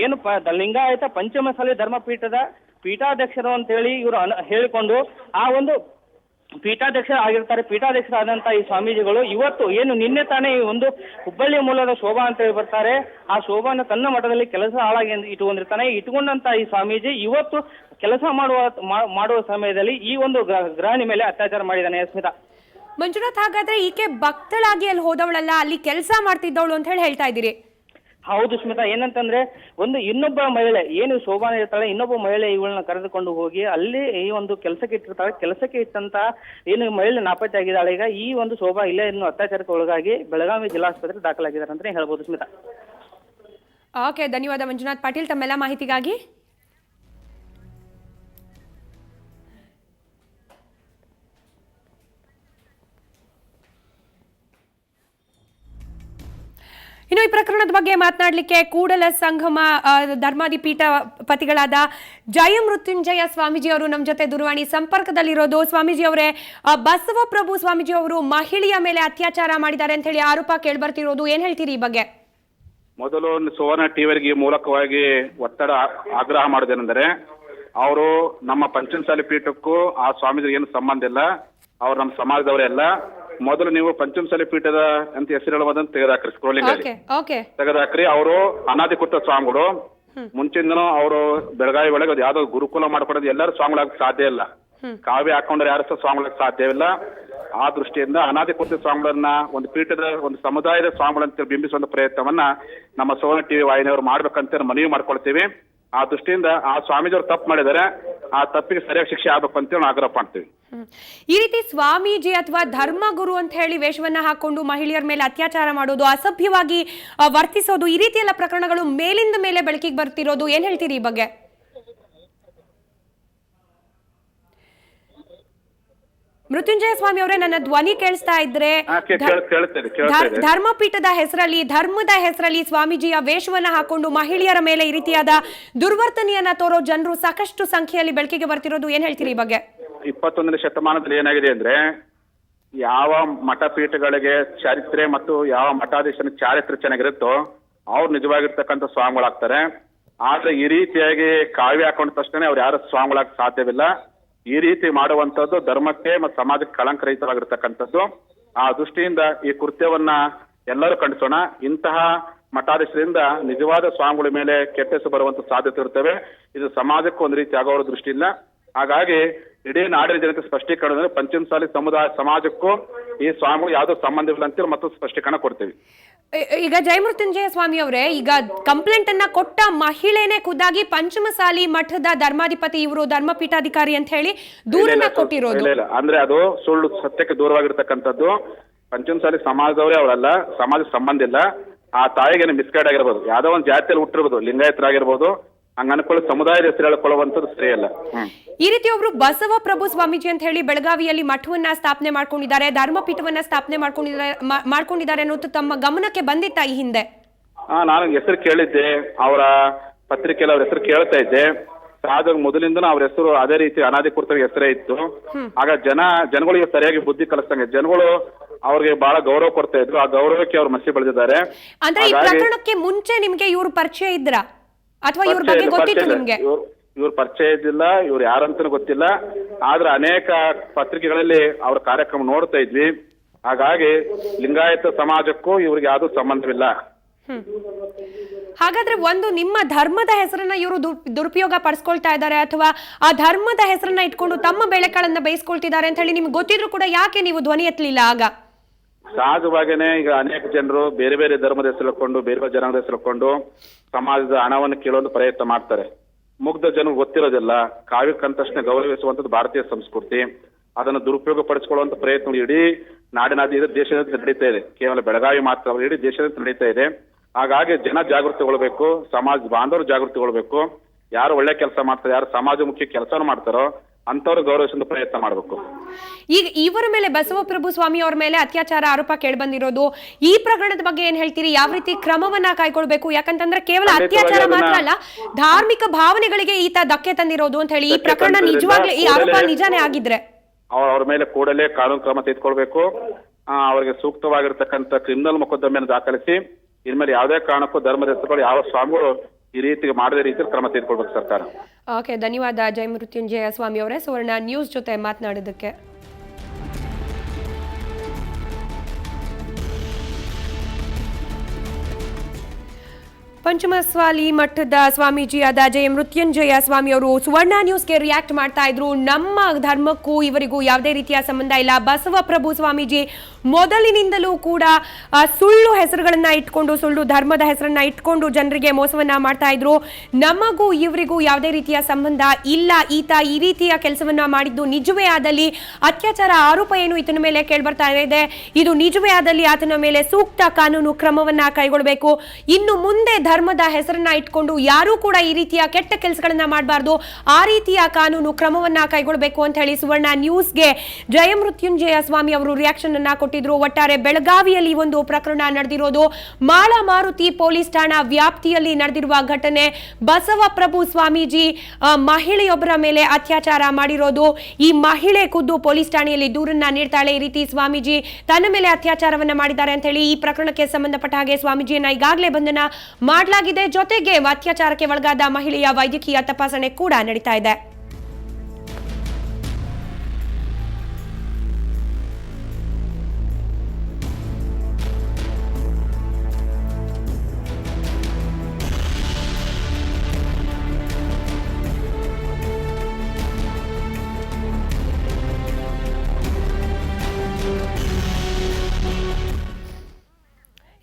ಏನು ಲಿಂಗಾಯತ ಪಂಚಮಸಾಲಿ ಧರ್ಮಪೀಠದ ಪೀಠಾಧ್ಯಕ್ಷರು ಅಂತ ಹೇಳಿ ಇವರು ಹೇಳಿಕೊಂಡು ಆ ಒಂದು ಆಗಿರ್ತಾರೆ. ಪೀಠಾಧ್ಯಕ್ಷರಾದಂತಹ ಈ ಸ್ವಾಮೀಜಿಗಳು ಇವತ್ತು ಏನು ನಿನ್ನೆ ತಾನೇ ಈ ಒಂದು ಹುಬ್ಬಳ್ಳಿ ಮೂಲದ ಶೋಭಾ ಅಂತ ಹೇಳಿ ಬರ್ತಾರೆ, ಆ ಶೋಭಾನ ತನ್ನ ಮಠದಲ್ಲಿ ಕೆಲಸ ಹಾಳಾಗಿ ಇಟ್ಟುಕೊಂಡಿರ್ತಾನೆ. ಇಟ್ಟುಕೊಂಡಂತ ಈ ಸ್ವಾಮೀಜಿ ಇವತ್ತು ಕೆಲಸ ಮಾಡುವ ಸಮಯದಲ್ಲಿ ಈ ಒಂದು ಗೃಹಿಣಿ ಮೇಲೆ ಅತ್ಯಾಚಾರ ಮಾಡಿದ್ದಾನೆ. ಸ್ಮಿತಾ, ಮಂಜುನಾಥ್, ಹಾಗಾದ್ರೆ ಈಕೆ ಭಕ್ತಳಾಗಿ ಅಲ್ಲಿ ಹೋದವಳಲ್ಲ, ಅಲ್ಲಿ ಕೆಲಸ ಮಾಡ್ತಿದ್ದವಳು ಅಂತ ಹೇಳಿ ಹೇಳ್ತಾ ಇದ್ದೀರಿ? ಹೌದು ಸ್ಮಿತಾ, ಏನಂತಂದ್ರೆ ಒಂದು ಇನ್ನೊಬ್ಬ ಮಹಿಳೆ ಏನು ಶೋಭಾ ಇರ್ತಾಳೆ, ಇನ್ನೊಬ್ಬ ಮಹಿಳೆ ಇವಳನ್ನ ಕರೆದುಕೊಂಡು ಹೋಗಿ ಅಲ್ಲಿ ಈ ಒಂದು ಕೆಲಸಕ್ಕೆ ಇಟ್ಟಿರ್ತಾಳೆ. ಕೆಲಸಕ್ಕೆ ಇಟ್ಟಂತ ಏನು ಮಹಿಳೆ ನಾಪತ್ತೆ ಆಗಿದ್ದಾಳೆ. ಈಗ ಈ ಒಂದು ಶೋಭಾ ಇಲ್ಲೇ ಇನ್ನು ಅತ್ಯಾಚಾರಕ್ಕೆ ಒಳಗಾಗಿ ಬೆಳಗಾವಿ ಜಿಲ್ಲಾಸ್ಪತ್ರೆ ದಾಖಲಾಗಿದ್ದಾರೆ ಅಂತಾನೆ ಹೇಳ್ಬೋದು ಸ್ಮಿತಾ. ಓಕೆ, ಧನ್ಯವಾದ ಮಂಜುನಾಥ್ ಪಾಟೀಲ್ ತಮ್ಮೆಲ್ಲ ಮಾಹಿತಿಗಾಗಿ. ಇನ್ನು ಈ ಪ್ರಕರಣದ ಬಗ್ಗೆ ಮಾತನಾಡಲಿಕ್ಕೆ ಕೂಡಲ ಸಂಗಮ ಧರ್ಮಾಧಿಪೀಠ ಪತಿಗಳಾದ ಜಯ ಮೃತ್ಯುಂಜಯ ಸ್ವಾಮೀಜಿ ಅವರು ನಮ್ಮ ಜೊತೆ ದೂರವಾಣಿ ಸಂಪರ್ಕದಲ್ಲಿರೋದು. ಸ್ವಾಮೀಜಿ ಅವರೇ, ಬಸವಪ್ರಭು ಸ್ವಾಮೀಜಿ ಅವರು ಮಹಿಳೆಯ ಮೇಲೆ ಅತ್ಯಾಚಾರ ಮಾಡಿದ್ದಾರೆ ಅಂತ ಹೇಳಿ ಆರೋಪ ಕೇಳ್ಬರ್ತಿರೋದು, ಏನ್ ಹೇಳ್ತೀರಿ ಈ ಬಗ್ಗೆ? ಮೊದಲು ಸುವರ್ಣ ಟಿವಿಗೆ ಮೂಲಕವಾಗಿ ಒತ್ತಡ ಆಗ್ರಹ ಮಾಡೋದೇನೆಂದರೆ, ಅವರು ನಮ್ಮ ಪಂಚಮಸಾಲಿ ಪೀಠಕ್ಕೂ ಆ ಸ್ವಾಮೀಜಿಗೆ ಏನು ಸಂಬಂಧ ಇಲ್ಲ, ಅವ್ರು ನಮ್ಮ ಸಮಾಜದವರೇ ಅಲ್ಲ. ಮೊದಲು ನೀವು ಪಂಚಮಸಾಲಿ ಪೀಠದ ಅಂತ ಹೆಸರು ಹೇಳುವುದನ್ನು ತೆಗೆದಾಕ್ರಿ, ಸ್ಕ್ರೋಲಿಂಗ್ ತೆಗೆದಾಕ್ರಿ. ಅವರು ಅನಾಧಿಕೃತ ಸ್ವಾಮಿಗಳು. ಮುಂಚಿಂದನೂ ಅವರು ಬೆಳಗಾವಿ ಒಳಗೆ ಯಾವ್ದೋ ಗುರುಕುಲ ಮಾಡ್ಕೊಡೋದು ಎಲ್ಲರೂ ಸ್ವಾಮಿಗಳಾಗಕ್ಕೆ ಸಾಧ್ಯ ಇಲ್ಲ. ಕಾವ್ಯ ಹಾಕೊಂಡ್ರೆ ಯಾರು ಸಹ ಸ್ವಾಮಿಗಳಾಗಕ್ಕೆ ಸಾಧ್ಯವಿಲ್ಲ. ಆ ದೃಷ್ಟಿಯಿಂದ ಅನಾಧಿಕೃತ ಸ್ವಾಮಿಗಳನ್ನ ಒಂದು ಪೀಠದ ಒಂದು ಸಮುದಾಯದ ಸ್ವಾಮಿಗಳಂತ ಬಿಂಬಿಸುವಂತ ಪ್ರಯತ್ನವನ್ನ ನಮ್ಮ ಸುವರ್ಣ ಟಿವಿ ವಾಹಿನಿಯವರು ಮಾಡ್ಬೇಕಂತ ಮನವಿ ಮಾಡ್ಕೊಳ್ತೀವಿ. ಆ ದೃಷ್ಟಿಯಿಂದ ಆ ಸ್ವಾಮೀಜಿಯವರು ತಪ್ಪು ಮಾಡಿದರೆ ಆ ತಪ್ಪಿಗೆ ಸರಿಯಾಗಿ ಶಿಕ್ಷೆ ಆಗ್ಬೇಕು ಅಂತ ನಾವು ಆಗ್ರಹ ಮಾಡ್ತೀವಿ. ಈ ರೀತಿ ಸ್ವಾಮೀಜಿ ಅಥವಾ ಧರ್ಮಗುರು ಅಂತ ಹೇಳಿ ವೇಷವನ್ನ ಹಾಕೊಂಡು ಮಹಿಳೆಯರ ಮೇಲೆ ಅತ್ಯಾಚಾರ ಮಾಡೋದು, ಅಸಭ್ಯವಾಗಿ ವರ್ತಿಸೋದು, ಈ ರೀತಿ ಎಲ್ಲ ಪ್ರಕರಣಗಳು ಮೇಲಿಂದ ಮೇಲೆ ಬೆಳಕಿಗೆ ಬರ್ತಿರೋದು, ಏನ್ ಹೇಳ್ತೀರಿ ಈ ಬಗ್ಗೆ? ಮೃತ್ಯುಂಜಯ ಸ್ವಾಮಿ ಅವರೇ, ನನ್ನ ಧ್ವನಿ ಕೇಳಿಸ್ತಾ ಇದ್ರೆ ಧರ್ಮಪೀಠದ ಹೆಸರಲ್ಲಿ, ಧರ್ಮದ ಹೆಸರಲ್ಲಿ ಸ್ವಾಮೀಜಿಯ ವೇಷವನ್ನ ಹಾಕೊಂಡು ಮಹಿಳೆಯರ ಮೇಲೆ ಈ ರೀತಿಯಾದ ದುರ್ವರ್ತನೆಯನ್ನ ತೋರೋ ಜನರು ಸಾಕಷ್ಟು ಸಂಖ್ಯೆಯಲ್ಲಿ ಬೆಳಕಿಗೆ ಬರ್ತಿರೋದು, ಏನ್ ಹೇಳ್ತೀರಿ ಈ ಬಗ್ಗೆ? 21ನೇ ಶತಮಾನದಲ್ಲಿ ಏನಾಗಿದೆ ಅಂದ್ರೆ, ಯಾವ ಮಠಪೀಠಗಳಿಗೆ ಚರಿತ್ರೆ ಮತ್ತು ಯಾವ ಮಠಾಧೀಶನ ಚಾರಿತ್ರ್ಯ ಚೆನ್ನಾಗಿರುತ್ತೋ ಅವ್ರು ನಿಜವಾಗಿರ್ತಕ್ಕಂಥ ಸ್ವಾಮಿಗಳಾಗ್ತಾರೆ. ಆದ್ರೆ ಈ ರೀತಿಯಾಗಿ ಕಾವ್ಯ ಹಾಕೊಂಡ ತಕ್ಷಣ ಅವ್ರು ಯಾರು ಸ್ವಾಮಿಗಳಾಗ ಸಾಧ್ಯವಿಲ್ಲ. ಈ ರೀತಿ ಮಾಡುವಂತದ್ದು ಧರ್ಮಕ್ಕೆ ಮತ್ತು ಸಮಾಜಕ್ಕೆ ಕಳಂಕರಹಿತವಾಗಿರ್ತಕ್ಕಂಥದ್ದು. ಆ ದೃಷ್ಟಿಯಿಂದ ಈ ಕೃತ್ಯವನ್ನ ಎಲ್ಲರೂ ಖಂಡಿಸೋಣ. ಇಂತಹ ಮಠಾಧೀಶರಿಂದ ನಿಜವಾದ ಸ್ವಾಮಿಗಳ ಮೇಲೆ ಕೆಟ್ಟ ಹೆಸರು ಬರುವಂತ ಸಾಧ್ಯತೆ ಇರ್ತವೆ. ಇದು ಸಮಾಜಕ್ಕೆ ಒಂದು ರೀತಿ ಆಗೋರ ದೃಷ್ಟಿಯಿಂದ. ಹಾಗಾಗಿ ಇಡೀ ನಾಡಿನ ಜನತೆ ಸ್ಪಷ್ಟೀಕರಣ ಪಂಚಮಸಾಲಿ ಸಮಾಜಕ್ಕೂ ಈ ಸ್ವಾಮಿಗಳು ಯಾವುದೋ ಸಂಬಂಧವಿಲ್ಲ ಅಂತೇಳಿ ಮತ್ತು ಸ್ಪಷ್ಟೀಕರಣ ಕೊಡ್ತೀವಿ. ಈಗ ಜಯಮೃತ್ಯುಂಜಯ ಸ್ವಾಮಿ ಅವರೇ, ಈಗ ಕಂಪ್ಲೇಂಟ್ ಅನ್ನ ಕೊಟ್ಟ ಮಹಿಳೆನೇ ಖುದ್ದಾಗಿ ಪಂಚಮಸಾಲಿ ಮಠದ ಧರ್ಮಾಧಿಪತಿ, ಇವರು ಧರ್ಮಪೀಠಾಧಿಕಾರಿ ಅಂತ ಹೇಳಿ ದೂರನ್ನ ಕೊಟ್ಟಿರೋದು. ಇಲ್ಲ, ಅಂದ್ರೆ ಅದು ಸುಳ್ಳು, ಸತ್ಯಕ್ಕೆ ದೂರವಾಗಿರ್ತಕ್ಕಂಥದ್ದು. ಪಂಚಮಸಾಲಿ ಸಮಾಜದವರೇ ಅವರಲ್ಲ, ಸಮಾಜ ಸಂಬಂಧ ಇಲ್ಲ. ಆ ತಾಯಿಗೆ ಮಿಸ್ಗೈಡ್ ಆಗಿರ್ಬೋದು, ಯಾವ್ದೋ ಒಂದು ಜಾತಿಯಲ್ಲಿ ಹುಟ್ಟಿರ್ಬೋದು, ಲಿಂಗಾಯತರಾಗಿರ್ಬೋದು. ಹಂಗ ಅನ್ಕೊಳ್ಳಿ ಸಮುದಾಯದ ಹೆಸರು ಹೇಳ್ಕೊಳ್ಳುವಂಥದ್ದು ಸರಿಯಲ್ಲ. ಈ ರೀತಿ ಒಬ್ರು ಬಸವ ಪ್ರಭು ಸ್ವಾಮೀಜಿ ಅಂತ ಹೇಳಿ ಬೆಳಗಾವಿಯಲ್ಲಿ ಮಠವನ್ನ ಸ್ಥಾಪನೆ ಮಾಡ್ಕೊಂಡಿದ್ದಾರೆ, ಧರ್ಮಪೀಠವನ್ನ ಸ್ಥಾಪನೆ ಮಾಡ್ಕೊಂಡಿದ್ದಾರೆ ಅನ್ನೋದು ತಮ್ಮ ಗಮನಕ್ಕೆ ಬಂದಿತ್ತ ಈ ಹಿಂದೆ? ನಾನು ಹೆಸರು ಕೇಳಿದ್ದೆ, ಅವರ ಪತ್ರಿಕೆಯಲ್ಲಿ ಅವ್ರ ಹೆಸರು ಕೇಳ್ತಾ ಇದ್ದೆ. ಸಹಜವಾಗಿ ಮೊದಲಿಂದನೂ ಅವ್ರ ಹೆಸರು ಅದೇ ರೀತಿ ಅನಾಧಿಕೃತ ಹೆಸರೇ ಇತ್ತು. ಆಗ ಜನಗಳಿಗೆ ಸರಿಯಾಗಿ ಬುದ್ಧಿ ಕಲಿಸ್ತಂಗೆ ಜನಗಳು ಅವ್ರಿಗೆ ಬಹಳ ಗೌರವ ಕೊಡ್ತಾ ಇದ್ರು. ಆ ಗೌರವಕ್ಕೆ ಅವ್ರು ಮಸಿ ಬೆಳೆದಿದ್ದಾರೆ. ಅಂದ್ರೆ ಈ ಪ್ರಕರಣಕ್ಕೆ ಮುಂಚೆ ನಿಮ್ಗೆ ಇವ್ರು ಪರಿಚಯ ಇದ್ರ ಅಥವಾ ಇವ್ರ ಬಗ್ಗೆ ಗೊತ್ತಿತ್ತು ನಿಮ್ಗೆ? ಇವ್ರ ಪರಿಚಯ ಇದ್ದಿಲ್ಲ, ಇವ್ರು ಯಾರಂತನೂ ಗೊತ್ತಿಲ್ಲ. ಆದ್ರೆ ಅನೇಕ ಪತ್ರಿಕೆಗಳಲ್ಲಿ ಅವ್ರ ಕಾರ್ಯಕ್ರಮ ನೋಡ್ತಾ ಇದ್ವಿ. ಹಾಗಾಗಿ ಲಿಂಗಾಯತ ಸಮಾಜಕ್ಕೂ ಇವ್ರಿಗೆ ಯಾವ್ದು ಸಂಬಂಧವಿಲ್ಲ. ಹಾಗಾದ್ರೆ ಒಂದು ನಿಮ್ಮ ಧರ್ಮದ ಹೆಸರನ್ನ ಇವರು ದುರುಪಯೋಗ ಪಡಿಸ್ಕೊಳ್ತಾ ಇದ್ದಾರೆ ಅಥವಾ ಆ ಧರ್ಮದ ಹೆಸರನ್ನ ಇಟ್ಕೊಂಡು ತಮ್ಮ ಬೆಳೆಗಳನ್ನ ಬೇಯಿಸ್ಕೊಳ್ತಿದ್ದಾರೆ ಅಂತ ಹೇಳಿ ನಿಮ್ಗೆ ಗೊತ್ತಿದ್ರು ಕೂಡ ಯಾಕೆ ನೀವು ಧ್ವನಿ ಎತ್ತಲಿಲ್ಲ? ಆಗ ಸಹಜವಾಗೇನೆ ಈಗ ಅನೇಕ ಜನರು ಬೇರೆ ಬೇರೆ ಧರ್ಮದ ಹೆಸರು ಹಾಕೊಂಡು, ಬೇರೆ ಬೇರೆ ಜನಾಂಗದ ಹೆಸರು ಹಾಕೊಂಡು ಸಮಾಜದ ಹಣವನ್ನು ಕೇಳೋದು ಪ್ರಯತ್ನ ಮಾಡ್ತಾರೆ. ಮುಗ್ಧ ಜನರು ಗೊತ್ತಿರೋದಿಲ್ಲ. ಕಾವ್ಯಕ್ಕಂತ ತಕ್ಷಣ ಗೌರವಿಸುವಂಥದ್ದು ಭಾರತೀಯ ಸಂಸ್ಕೃತಿ. ಅದನ್ನು ದುರುಪಯೋಗ ಪಡಿಸಿಕೊಳ್ಳುವಂತ ಪ್ರಯತ್ನಗಳು ಇಡೀ ನಾಡಿನಾದ್ಯಂತ ದೇಶದ ನಡೀತಾ ಇದೆ. ಕೇವಲ ಬೆಳಗಾವಿ ಮಾತ್ರ, ಇಡೀ ದೇಶದ ನಡೀತಾ ಇದೆ. ಹಾಗಾಗಿ ಜನ ಜಾಗೃತಿಗೊಳ್ಬೇಕು, ಸಮಾಜ ಬಾಂಧವರು ಜಾಗೃತಿಗೊಳ್ಬೇಕು. ಯಾರು ಒಳ್ಳೆ ಕೆಲಸ ಮಾಡ್ತಾರೆ, ಯಾರು ಸಮಾಜಮುಖಿ ಕೆಲಸನೂ ಮಾಡ್ತಾರೋ ಅಂತವ್ರು ಗೌರವಿಸಲು ಪ್ರಯತ್ನ ಮಾಡಬೇಕು. ಈಗ ಇವರ ಮೇಲೆ ಬಸವಪ್ರಭು ಸ್ವಾಮಿ ಅವರ ಮೇಲೆ ಅತ್ಯಾಚಾರ ಆರೋಪ ಕೇಳಿಬಂದಿರೋದು, ಈ ಪ್ರಕರಣದ ಬಗ್ಗೆ ಏನ್ ಹೇಳ್ತೀರಿ? ಯಾವ ರೀತಿ ಕ್ರಮವನ್ನ ಕೈಗೊಳ್ಬೇಕು? ಯಾಕಂತಂದ್ರೆ ಕೇವಲ ಅತ್ಯಾಚಾರ ಮಾತ್ರ ಅಲ್ಲ, ಧಾರ್ಮಿಕ ಭಾವನೆಗಳಿಗೆ ಈತ ಧಕ್ಕೆ ತಂದಿರೋದು ಅಂತ ಹೇಳಿ ಈ ಪ್ರಕರಣ ನಿಜವಾಗ್ಲೂ ಈ ಆರೋಪ ನಿಜಾನೇ ಆಗಿದ್ರೆ ಅವ್ರ ಮೇಲೆ ಕೂಡಲೇ ಕಾನೂನು ಕ್ರಮ ತೆಗೆದುಕೊಳ್ಬೇಕು. ಅವರಿಗೆ ಸೂಕ್ತವಾಗಿರ್ತಕ್ಕಂಥ ಕ್ರಿಮಿನಲ್ ಮೊಕದ್ದಮೆಯನ್ನು ದಾಖಲಿಸಿ ಇನ್ಮೇಲೆ ಯಾವುದೇ ಕಾರಣಕ್ಕೂ ಧರ್ಮದ ಹೆಸರುಗಳು ಯಾವ ಸ್ವಾಮಿಗಳು ಈ ರೀತಿ ಮಾಡದೇ ರೀತಿಯಲ್ಲಿ ಕ್ರಮ ತೆಗೆದುಕೊಳ್ಬೇಕು ಸರ್ಕಾರ. ಓಕೆ, ಧನ್ಯವಾದ ಜಯಮೃತ್ಯುಂಜಯ ಸ್ವಾಮಿ ಅವರೇ ಸುವರ್ಣ ನ್ಯೂಸ್ ಜೊತೆ ಮಾತನಾಡಿದ್ದಕ್ಕೆ. ಪಂಚಮಸಾಲಿ ಮಠದ ಸ್ವಾಮೀಜಿಯಾದ ಜಯಮೃತ್ಯುಂಜಯ ಸ್ವಾಮಿ ಅವರು ಸುವರ್ಣ ನ್ಯೂಸ್ಗೆ ರಿಯಾಕ್ಟ್ ಮಾಡ್ತಾ ಇದ್ರು. ನಮ್ಮ ಧರ್ಮಕ್ಕೂ ಇವರಿಗೂ ಯಾವುದೇ ರೀತಿಯ ಸಂಬಂಧ ಇಲ್ಲ. ಬಸವಪ್ರಭು ಸ್ವಾಮೀಜಿ ಮೊದಲಿನಿಂದಲೂ ಕೂಡ ಸುಳ್ಳು ಹೆಸರುಗಳನ್ನ ಇಟ್ಕೊಂಡು, ಸುಳ್ಳು ಧರ್ಮದ ಹೆಸರನ್ನ ಇಟ್ಕೊಂಡು ಜನರಿಗೆ ಮೋಸವನ್ನ ಮಾಡ್ತಾ ಇದ್ರು. ನಮಗೂ ಇವರಿಗೂ ಯಾವುದೇ ರೀತಿಯ ಸಂಬಂಧ ಇಲ್ಲ. ಈತ ಈ ರೀತಿಯ ಕೆಲಸವನ್ನ ಮಾಡಿದ್ದು ನಿಜವೇ ಆದಲ್ಲಿ, ಅತ್ಯಾಚಾರ ಆರೋಪ ಏನು ಈತನ ಮೇಲೆ ಕೇಳ್ಬರ್ತಾ ಇದೆ, ಇದು ನಿಜವೇ ಆದಲ್ಲಿ ಆತನ ಮೇಲೆ ಸೂಕ್ತ ಕಾನೂನು ಕ್ರಮವನ್ನ ಕೈಗೊಳ್ಳಬೇಕು. ಇನ್ನು ಮುಂದೆ ಧರ್ಮದ ಹೆಸರನ್ನ ಇಟ್ಕೊಂಡು ಯಾರೂ ಕೂಡ ಈ ರೀತಿಯ ಕೆಟ್ಟ ಕೆಲಸಗಳನ್ನ ಮಾಡಬಾರ್ದು, ಆ ರೀತಿಯ ಕಾನೂನು ಕ್ರಮವನ್ನ ಕೈಗೊಳ್ಳಬೇಕು ಅಂತ ಹೇಳಿ ಸುವರ್ಣ ನ್ಯೂಸ್ಗೆ ಜಯಮೃತ್ಯುಂಜಯ ಸ್ವಾಮಿ ಅವರು ರಿಯಾಕ್ಷನ್ ಅನ್ನ ಕೊಟ್ಟಿದ್ರು. ಒಟ್ಟಾರೆ ಬೆಳಗಾವಿಯಲ್ಲಿ ಒಂದು ಪ್ರಕರಣ ನಡೆದಿರೋದು, ಮಾಳ ಮಾರುತಿ ಪೊಲೀಸ್ ಠಾಣಾ ವ್ಯಾಪ್ತಿಯಲ್ಲಿ ನಡೆದಿರುವ ಘಟನೆ. ಬಸವಪ್ರಭು ಸ್ವಾಮೀಜಿ ಮಹಿಳೆಯೊಬ್ಬರ ಮೇಲೆ ಅತ್ಯಾಚಾರ ಮಾಡಿರೋದು. ಈ ಮಹಿಳೆ ಖುದ್ದು ಪೊಲೀಸ್ ಠಾಣೆಯಲ್ಲಿ ದೂರನ್ನ ನೀಡ್ತಾಳೆ, ಈ ರೀತಿ ಸ್ವಾಮೀಜಿ ತನ್ನ ಮೇಲೆ ಅತ್ಯಾಚಾರವನ್ನ ಮಾಡಿದ್ದಾರೆ ಅಂತ ಹೇಳಿ. ಈ ಪ್ರಕರಣಕ್ಕೆ ಸಂಬಂಧಪಟ್ಟ ಹಾಗೆ ಸ್ವಾಮೀಜಿಯನ್ನ ಈಗಾಗಲೇ ಬಂಧನ ಮಾಡಲಾಗಿದೆ. ಜೊತೆಗೆ ಅತ್ಯಾಚಾರಕ್ಕೆ ಒಳಗಾದ ಮಹಿಳೆಯ ವೈದ್ಯಕೀಯ ತಪಾಸಣೆ ಕೂಡ ನಡೀತಾ ಇದೆ.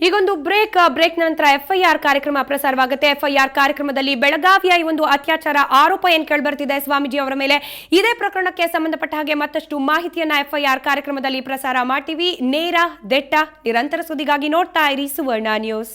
ಈಗೊಂದು ಬ್ರೇಕ್ ನಂತರ FIR ಕಾರ್ಯಕ್ರಮ ಪ್ರಸಾರವಾಗುತ್ತೆ. FIR ಕಾರ್ಯಕ್ರಮದಲ್ಲಿ ಬೆಳಗಾವಿಯ ಈ ಒಂದು ಅತ್ಯಾಚಾರ ಆರೋಪ ಏನ್ ಕೇಳಿಬರ್ತಿದೆ ಸ್ವಾಮೀಜಿ ಅವರ ಮೇಲೆ, ಇದೇ ಪ್ರಕರಣಕ್ಕೆ ಸಂಬಂಧಪಟ್ಟ ಹಾಗೆ ಮತ್ತಷ್ಟು ಮಾಹಿತಿಯನ್ನ FIR ಕಾರ್ಯಕ್ರಮದಲ್ಲಿ ಪ್ರಸಾರ ಮಾಡ್ತೀವಿ. ನೇರ, ದಿಟ್ಟ, ನಿರಂತರ ಸುದ್ದಿಗಾಗಿ ನೋಡ್ತಾ ಇರಿ ಸುವರ್ಣ ನ್ಯೂಸ್.